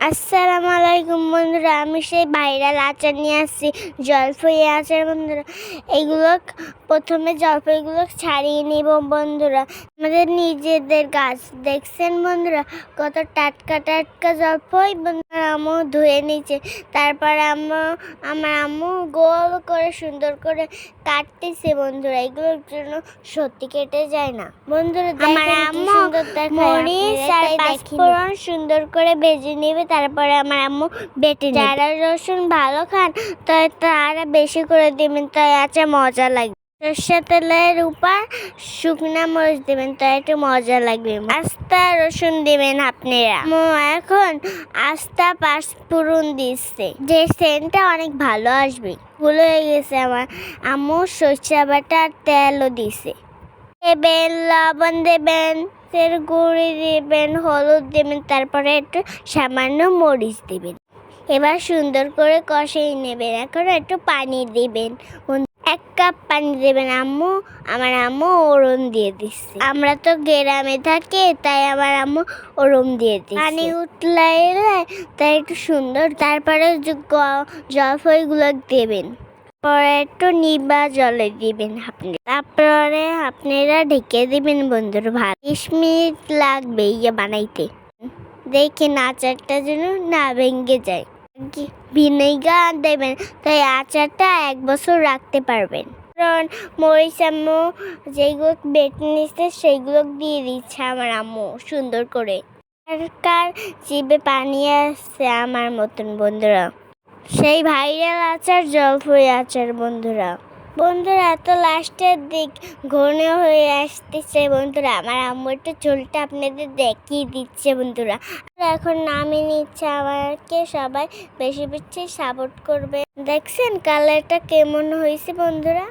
আসসালামু আলাইকুম বন্ধুরা, আমি সেই ভাইরাল আচার নিয়ে আসছি, জলপাই আচার বন্ধুরা। এইগুলো প্রথমে জলপাইগুলো ছাড়িয়ে নিব বন্ধুরা। আমাদের নিজেদের গাছ দেখছেন বন্ধুরা, কত টাটকা টাটকা জলপাই বন্ধুরা। আম্মু ধুয়ে নিচ্ছে, তারপর আমার আম্মু গোল করে সুন্দর করে কাটতেছে বন্ধুরা। এগুলোর জন্য সত্যি কেটে যায় না বন্ধুরা। আমার আম্মু মরিচ আর পাঁচফোড়ন সুন্দর করে ভেজে নেবে, তারপরে আমার আম্মু বেটে নেবে। যারা রসুন ভালো খান তারা বেশি করে দেবেন, তাই আচার মজা লাগবে। সরষে তেলের উপর শুকনা মরিচ দেবেন, তাই একটু মজা লাগবে। আস্তা রসুন দেবেন আপনারা। এখন আস্তা পাঁচফোড়ন দিচ্ছে, যে সেন্টটা অনেক ভালো আসবে। ভুল হয়ে গেছে, আমার আম্মু সরষে বাটা তেলও দিছে। দেবেন লবণ দেবেন, তেল গুঁড়ি দেবেন, হলুদ দেবেন, তারপরে একটু সামান্য মরিচ দেবেন। এবার সুন্দর করে কষিয়ে নেবেন। এখন একটু পানি দেবেন, 1 কাপ পানি দেবেন। আমার আম্মু ওরম দিয়ে দিচ্ছে। আমরা তো গ্রামে থাকি, তাই আমার আম্মু ওরম দিয়ে দিচ্ছে। পানি উতলে তাই একটু সুন্দর, তারপরে জলপাইগুলো দেবেন। পরে একটু নিবা জলে দিবেন আপনি, তারপরে আপনারা ঢেকে দিবেন বন্ধুরা। 20 মিনিট লাগবে বানাইতে। দেখেন আচারটা যেন না ভেঙে যায়। ভিনেগার দেবেন, তাই আচারটা 1 বছর রাখতে পারবেন। কারণ মরিচ আম্মু যেগুলো বেটে নিচ্ছে সেইগুলো দিয়ে দিচ্ছে আমার আম্মু সুন্দর করে। কার জিভে পানি আসছে আমার মতন বন্ধুরা। সেই ভাইরাল আচার জলপাই আচার বন্ধুরা। তো লাস্টের দিক ঘন হয়ে আসতেছে বন্ধুরা। আমার আম্মু একটু চুলটা আপনাদের দেখিয়ে দিচ্ছে বন্ধুরা। এখন নামিয়ে নিচ্ছে। আমাকে সবাই বেশি বেশি সাপোর্ট করবে। দেখছেন কালারটা কেমন হয়েছে বন্ধুরা।